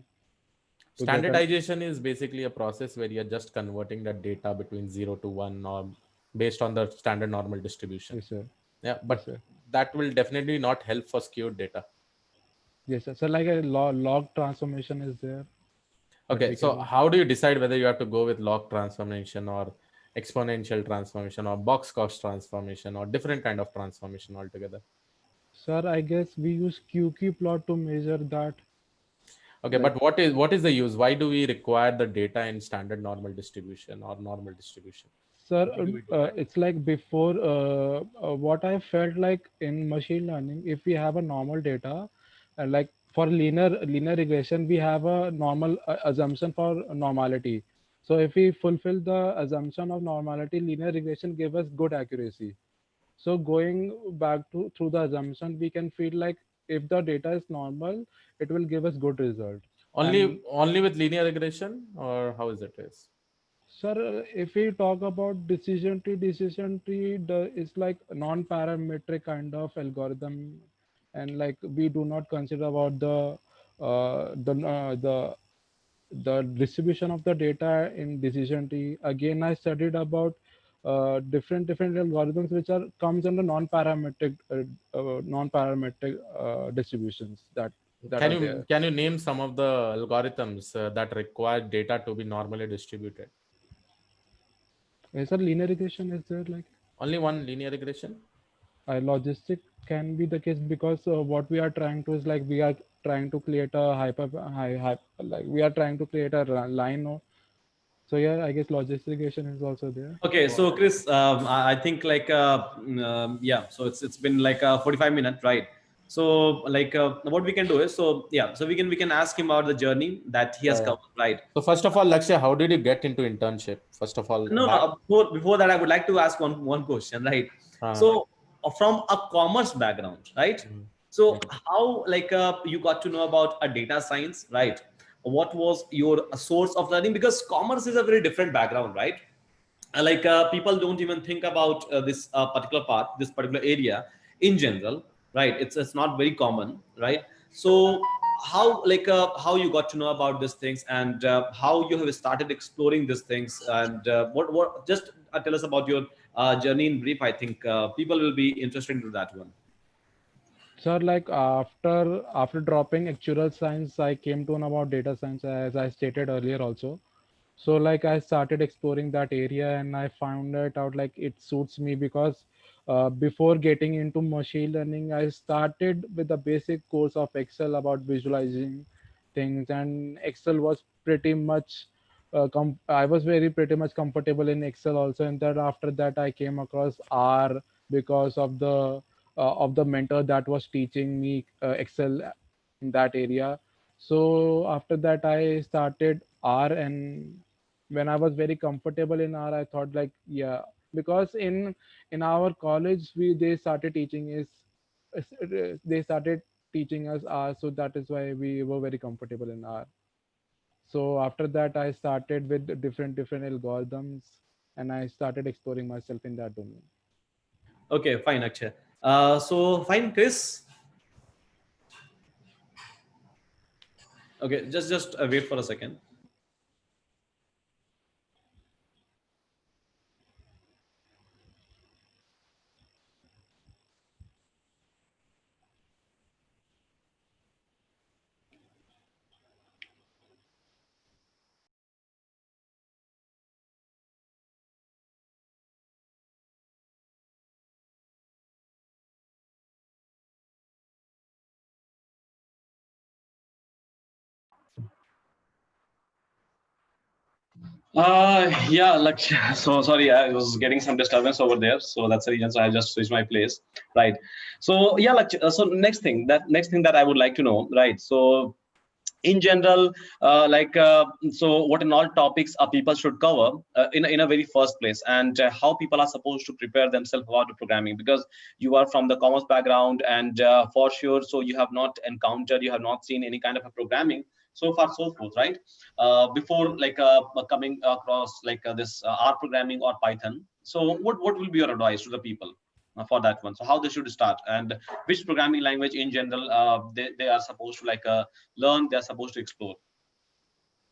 to get an. Standardization is basically a process where you're just converting the data between 0 to 1 or based on the standard normal distribution. Yes, sir. Yeah, Yes, but sir. that will definitely not help for skewed data. Yes, sir. So, like a log transformation is there that Okay, we can so do. how do you decide whether you have to go with log transformation or exponential transformation or box cost transformation or different kind of transformation altogether? Sir, I guess we use QQ plot to measure that. Okay, Like, but what is the use? Why do we require the data in standard normal distribution or normal distribution? sir, Why do we do that? it's like before what I felt like in machine learning, if we have a normal data, like for linear regression, we have a normal assumption for normality. So if we fulfill the assumption of normality, linear regression give us good accuracy. So going back to through the assumption, we can feel like if the data is normal, it will give us good result. Only And only with linear regression or how is it is? Sir, if we talk about decision tree is like non-parametric kind of algorithm, and like we do not consider about the distribution of the data in decision tree. Again, I studied about different algorithms which are comes under non-parametric distributions that Can are you there. can you name some of the algorithms that require data to be normally distributed? Is a linear regression is there like Only one linear regression? logistic can be the case because what we are trying to is like we are trying to create a like we are trying to create a line. So yeah, I guess logistic regression is also there. Okay, so Chris, I think like yeah, so it's been like 45 minutes, right? So like what we can do is, so yeah, so we can ask him about the journey that he has Yeah, yeah. covered, right? So first of all, Lakshay, how did you get into internship? First of all, No, that. no. Before that, I would like to ask one question, right? Uh, So, from a commerce background, right? mm, So, yeah. how like you got to know about a data science, right? What was your source of learning? Because commerce is a very different background, right? Like people don't even think about this particular part, this particular area in general, right? It's not very common, right? So how like how you got to know about these things, and how you have started exploring these things, and what just tell us about your journey in brief. I think people will be interested in that one. So like after dropping actuarial science, I came to know about data science as I stated earlier also. So like I started exploring that area and I found it out like it suits me because before getting into machine learning, I started with the basic course of Excel about visualizing things, and Excel was pretty much I was very pretty much comfortable in Excel also, and that after that I came across R because of the mentor that was teaching me Excel in that area. So after that I started R, and when I was very comfortable in R, I thought like yeah, because in our college we they started teaching us R, so that is why we were very comfortable in R. So after that I started with different algorithms, and I started exploring myself in that domain. Okay, fine, Akshay. So fine, Chris. Okay, just wait for a second. Yeah, like so sorry, I was getting some disturbance over there, so that's the reason. So I just switched my place, right? So yeah, like so next thing that I would like to know, right? So in general, so what in all topics people should cover in a very first place, and how people are supposed to prepare themselves about the programming, because you are from the commerce background, and for sure, so you have not encountered, you have not seen any kind of a programming so far, so forth, right? Before like coming across like this R programming or Python. So what will be your advice to the people for that one? So how they should start, and which programming language in general they are supposed to like learn, they're supposed to explore.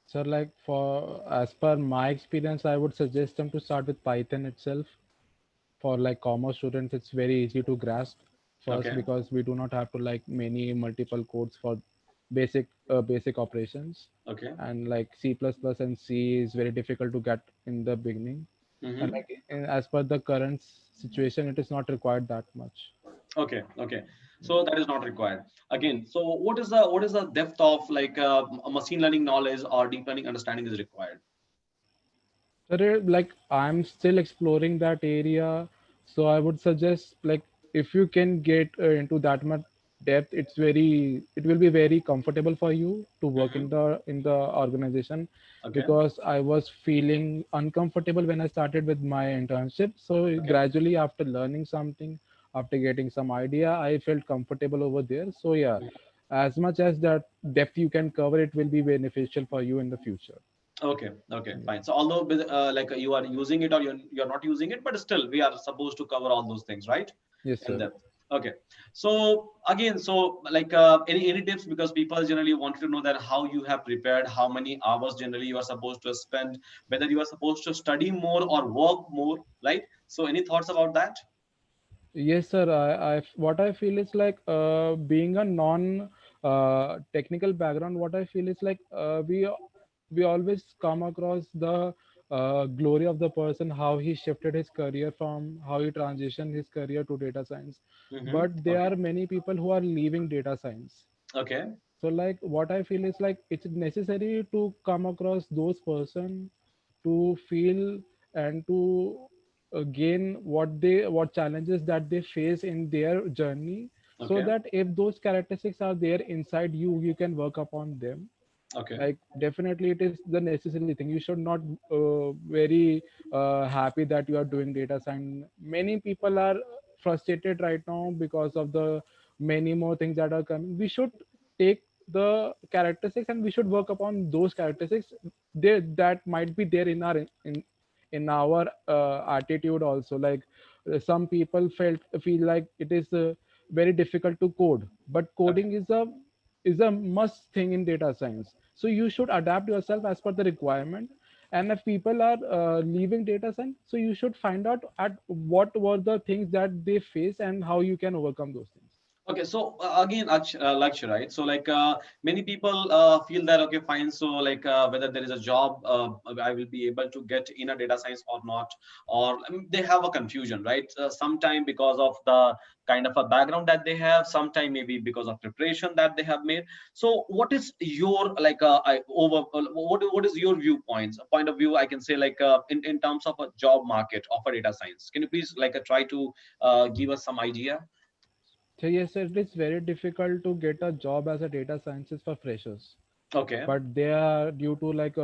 So like for as per my experience, I would suggest them to start with Python itself. For like commerce students, it's very easy to grasp first Okay. because we do not have to like many multiple codes for basic operations, Okay. and like C++ and C is very difficult to get in the beginning. And Mm-hmm. like as per the current situation, it is not required that much. Okay. Okay. So that is not required. Again, so what is the depth of like machine learning knowledge or deep learning understanding is required? Like I'm still exploring that area, so I would suggest like if you can get into that much depth, it will be very comfortable for you to work Mm-hmm. in the organization, Okay. because I was feeling uncomfortable when I started with my internship. So Okay. gradually, after learning something, after getting some idea, I felt comfortable over there. So yeah, as much as that depth you can cover, it will be beneficial for you in the future. Okay, okay, Yeah. fine. So although like you are using it or you're not using it, but still we are supposed to cover all those things, right? Yes, In sir. depth. Okay. So again, so like any tips, because people generally want to know that how you have prepared, how many hours generally you are supposed to spend, whether you are supposed to study more or work more, right? So any thoughts about that? Yes, sir. What I feel is like being a non technical background. What I feel is like we always come across the glory of the person, how he shifted his career from how he transitioned his career to data science. But there Okay. are many people who are leaving data science. Okay. So like what I feel is like it's necessary to come across those person to feel and to gain what challenges that they face in their journey, so Okay. that if those characteristics are there inside you, you can work upon them. Okay. Like definitely it is the necessary thing. You should not very happy that you are doing data science. Many people are frustrated right now because of the many more things that are coming. We should take the characteristics and we should work upon those characteristics there that might be there in our attitude also. Like some people feel like it is very difficult to code, but Okay. coding is a must thing in data science. So you should adapt yourself as per the requirement. And if people are leaving data science, so you should find out at what were the things that they face and how you can overcome those things. Okay, so again, Lakshay, right? So like many people feel that okay, fine. So like whether there is a job I will be able to get in a data science or not, or they have a confusion, right? Sometime because of the kind of a background that they have, sometime maybe because of preparation that they have made. So what is your like what is your viewpoints, a point of view? I can say like in terms of a job market of a data science. Can you please like try to give us some idea? So yes, it is very difficult to get a job as a data scientist for freshers. Okay. But they are due to like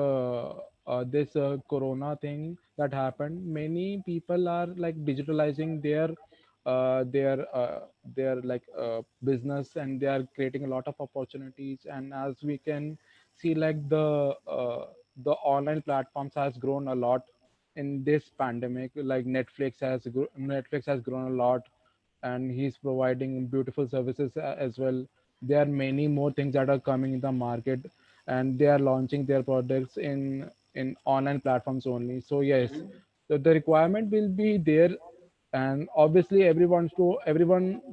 this corona thing that happened, many people are like digitalizing their like business, and they are creating a lot of opportunities. And as we can see, like the online platforms has grown a lot in this pandemic. Like Netflix has grown a lot, and he's providing beautiful services as well. There are many more things that are coming in the market, and they are launching their products in online platforms only. So yes, Mhm. the requirement will be there. And obviously everyone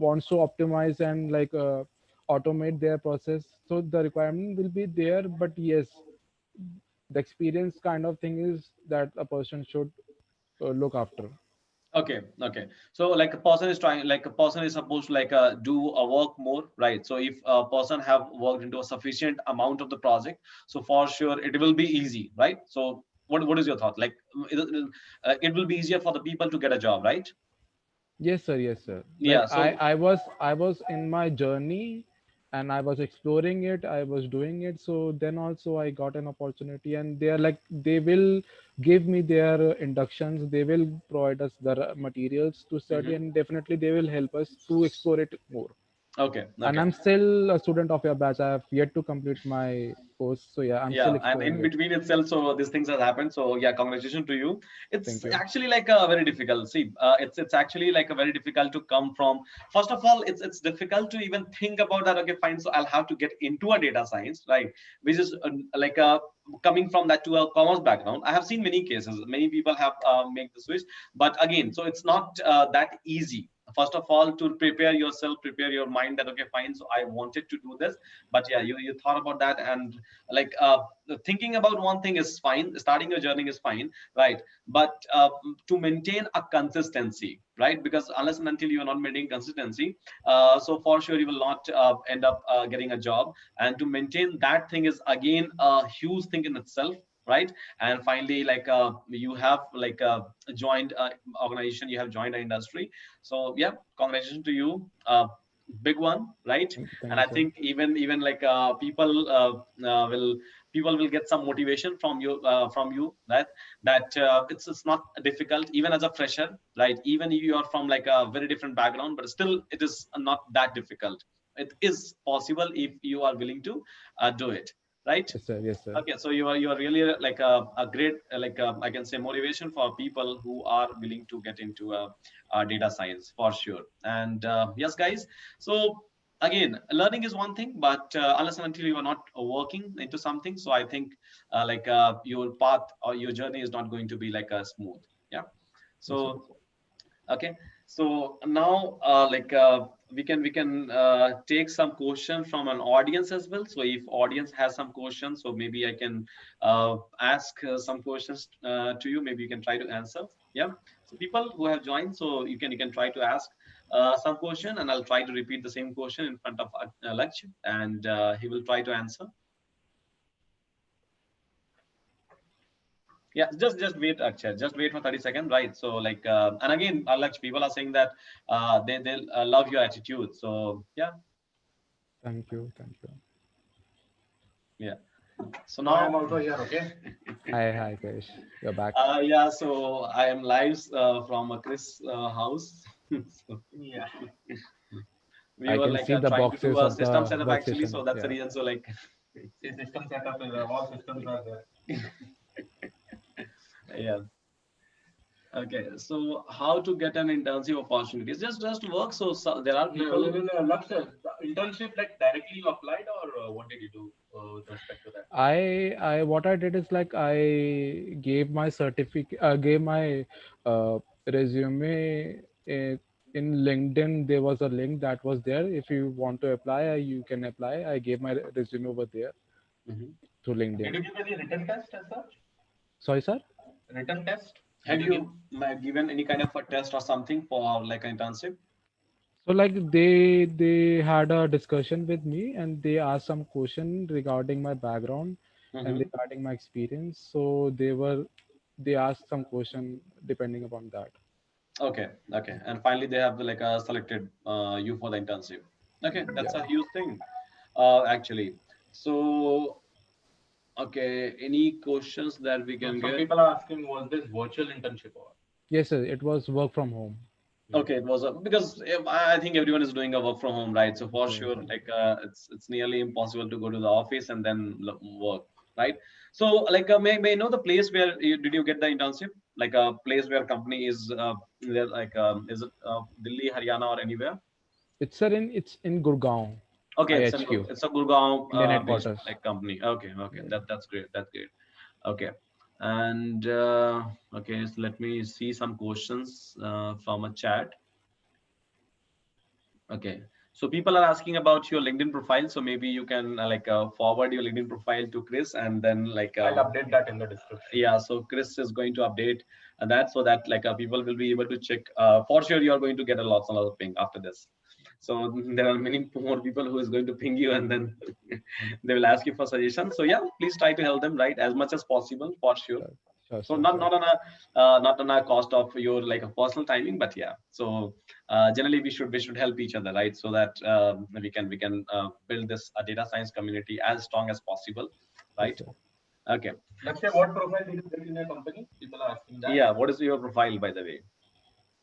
wants to optimize and like automate their process, so the requirement will be there. But yes, the experience kind of thing is that a person should look after. Okay, okay. So like a person is trying, like a person is supposed to like do a work more, right? So if a person have worked into a sufficient amount of the project, so for sure it will be easy, right? So what is your thought? Like it will be easier for the people to get a job, right? Yes, sir. Yes, sir. Yeah. Like So I was in my journey, and I was exploring it. I was doing it. So then also I got an opportunity, and they are like they will give me their inductions. They will provide us the materials to study, mhm. and definitely they will help us to explore it more. Okay, And okay. I'm still a student of your batch. I have yet to complete my course. So yeah, I'm still Yeah, and exploring in it. between itself, so these things have happened. So yeah, congratulations to you. It's Thank you. actually like a very difficult. See, it's actually like a very difficult to come from. First of all, it's difficult to even think about that. Okay, fine. So I'll have to get into a data science, right? Which is like coming from that to a commerce background. I have seen many cases. Many people have made the switch, but again, so it's not that easy. First of all, to prepare yourself, prepare your mind that okay, fine. So I wanted to do this, but yeah, you thought about that, and like thinking about one thing is fine, starting your journey is fine, right? But to maintain a consistency, right? Because unless and until you are not maintaining consistency, so for sure you will not end up getting a job. And to maintain that thing is again a huge thing in itself, right? And finally like you have like joined organization, you have joined an industry. So yeah, congratulations to you. Big one, right? Thank And you, I sir. think even like will people will get some motivation from you, that it's not difficult even as a fresher, right? Even if you are from like a very different background, but still it is not that difficult. It is possible if you are willing to do it. right? Yes, sir. Yes, sir. Okay, so you are really like a great I can say motivation for people who are willing to get into data science for sure. And yes, guys. So again, learning is one thing, but unless and until you are not working into something, so I think your path or your journey is not going to be like smooth. Yeah. Yes, sir. So okay, so now we can take some question from an audience as well. So if audience has some questions, so maybe I can ask some questions to you. Maybe you can try to answer. Yeah. So people who have joined, so you can try to ask some question, and I'll try to repeat the same question in front of Laksh, and he will try to answer. Yeah, just wait, Akshay. Just wait for 30 seconds, right? So and again, Laksh, people are saying that they love your attitude. So yeah, Thank you. Thank you. yeah. So So I am now, also here, okay? Hi, Krish. You're back. yeah. So I am live from Chris' house. So Yeah. we I were can see the trying to do boxes a of system the setup actually. workstation. So that's the Yeah. reason. So The system setup is all systems are there. yeah. Okay. So how to get an internship opportunities? Just work. So there are people. Lakshay, the internship, like directly you applied, or what did you do with respect to that? I what I did is like I gave my certificate, gave my resume in LinkedIn. There was a link that was there. If you want to apply, you can apply. I gave my resume over there Mhm. through Did LinkedIn. you give any written test as such? Sorry, sir. Written test? Did Have you give? you given any kind of a test or something for like an internship? So like they had a discussion with me and they asked some question regarding my background and Mm-hmm. regarding my experience. So they asked some question depending upon that. Okay, okay, and finally they have selected you for the internship. Okay, that's Yeah. a huge thing, actually. So, okay, any questions that we So can some get? people are asking, was this virtual internship or? Yes, sir. It was work from home. Okay, it was because I think everyone is doing a work from home, right? So for Yes, sure, sir. it's nearly impossible to go to the office and then work, right? So may I know the place where did you get the internship? Like a place where company is there, is it Delhi, Haryana, or anywhere? It's in Gurgaon, Okay, IHQ, it's a Gurgaon Indian based headquarters. like company. Okay, okay, Yeah. that's great. That's great. Okay, and okay, so let me see some questions from a chat. Okay, so people are asking about your LinkedIn profile. So maybe you can forward your LinkedIn profile to Chris, and then I'll update that in the description. yeah. So Chris is going to update that so that people will be able to check. For sure, you are going to get a lots and lots of ping after this. So there are many more people who is going to ping you, and then they will ask you for suggestions. So yeah, please try to help them, right, as much as possible, for sure. Sure, sure, So sure, not sure. not on a cost of your like a personal timing, but yeah. So generally we should help each other, right, so that we can build this data science community as strong as possible, Yes, right? sir. Okay. Let's say, what profile did you get in your company? People are asking that. Yeah. What is your profile, by the way?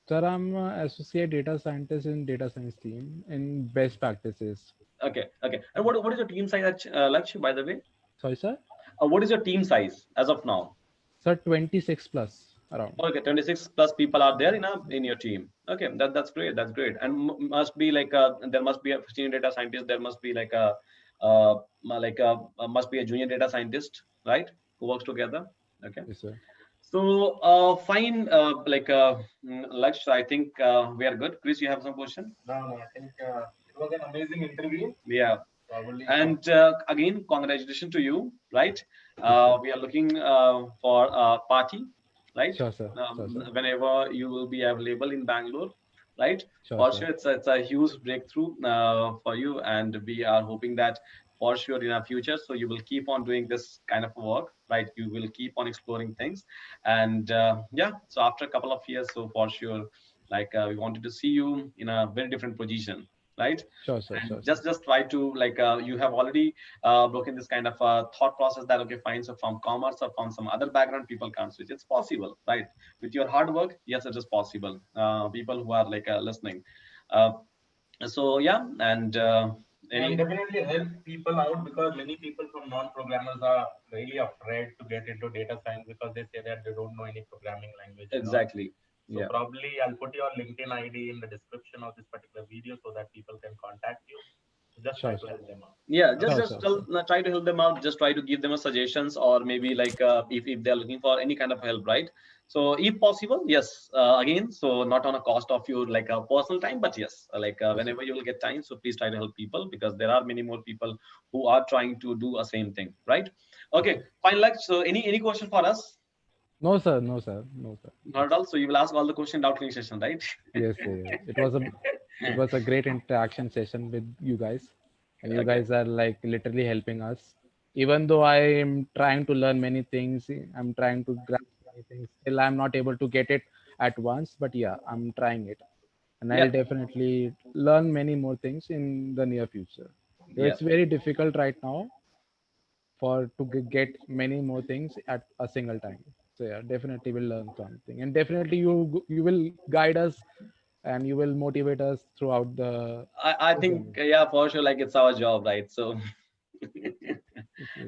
Sir, I'm associate data scientist in data science team in best practices. Okay. Okay. And what is your team size, Laksh, by the way? Sorry, sir. What is your team size as of now? Sir, 26 plus around. Okay, 26 plus people are there in your team. Okay, that's great. That's great. And must be there must be a senior data scientist. There must be uh must be a junior data scientist, right? Who works together. Okay. Yes, sir. So fine. Laksh, I think we are good. Chris, you have some question? No, no, I think it was an amazing interview. Yeah. Probably. And again, congratulations to you, right? Yes, sir. We are looking for a party, right? Sure, sir. Sure, sir. Whenever you will be available in Bangalore, right? Sure, For sir. sure, it's a huge breakthrough for you, and we are hoping that for sure in our future. So you will keep on doing this kind of work, right? You will keep on exploring things, and yeah. So after a couple of years, so for sure, we wanted to see you in a very different position, right? Sure, sir. And Sure, sir. just try to you have already broken this kind of thought process that okay fine, so from commerce or from some other background people can't switch. It's possible, right? With your hard work, yes, it is possible. People who are listening, uh, so yeah. And Any? And definitely help people out, because many people from non-programmers are really afraid to get into data science because they say that they don't know any programming language and all. Exactly. So Yeah. probably I'll put your LinkedIn ID in the description of this particular video so that people can contact you. So just try Sure, to sure, help them out. Yeah, Okay. just try to help them out. Just try to give them a suggestions, or maybe like if they're looking for any kind of help, right? So if possible, yes, again, so not on a cost of your like a personal time, but yes, like yes, sir. whenever you will get time, so please try to help people, because there are many more people who are trying to do a same thing, right? Yes, Okay, sir. fine. Like, so any question for us? No, sir. No, sir. No, sir. Not at all. So you will ask all the question without any session, right? Yes, sir. It was a great interaction session with you guys, and you Okay. guys are like literally helping us. Even though I am trying to learn many things, I'm trying to grasp many things. Still, I'm not able to get it at once. But yeah, I'm trying it, and Yeah. I'll definitely learn many more things in the near future. Yeah. It's very difficult right now for to get many more things at a single time. So yeah, definitely we'll learn something, and definitely you will guide us, and you will motivate us throughout I the think journey. yeah, for sure, like it's our job, right? So Yes, yes,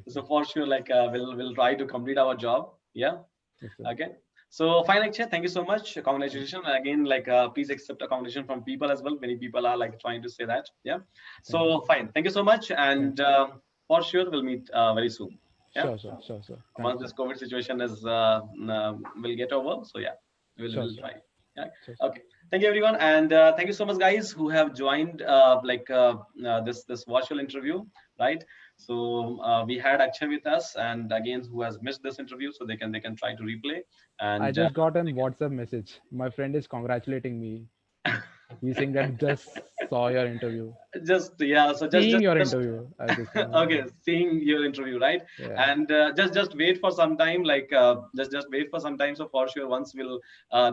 so yes, for sure, like we'll try to complete our job. Yeah. yes, sir. Okay. So fine, Akshay, thank you so much. Congratulations again. Like please accept a congratulation from people as well. Many people are like trying to say that. Yeah. Thank you, So sir. fine, thank you so much, Thank and you. for sure we'll meet very soon. Yeah. Sure, sure, sure, sir. Thank Once you. this COVID situation is will get over. So yeah, Sure, we'll sir. try. Yeah. Sure, sir. Okay. Thank you everyone, and thank you so much, guys, who have joined this virtual interview. Right. So we had Akshay with us, and again, who has missed this interview, so they can try to replay. I And just got an WhatsApp message. My friend is congratulating me. He's saying that just saw your interview. just yeah, so Seeing your just interview, I just okay, seeing your interview, right? yeah. And just wait for some time, like just wait for some time. So for sure, once we'll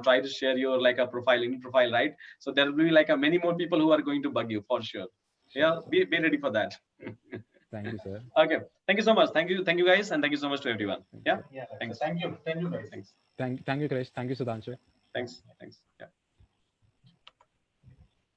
try to share your like a profile, in profile, right? So there will be like a many more people who are going to bug you for sure. Sure, Yeah, sir. be ready for that. Thank you, sir. Okay, thank you so much. Thank you guys, and thank you so much to everyone. Thank you, Yeah, sir. Yeah. So thanks, thank you. Thank you, guys. thanks, Thank you, Krish. Thank you, Sudhanshu. thanks.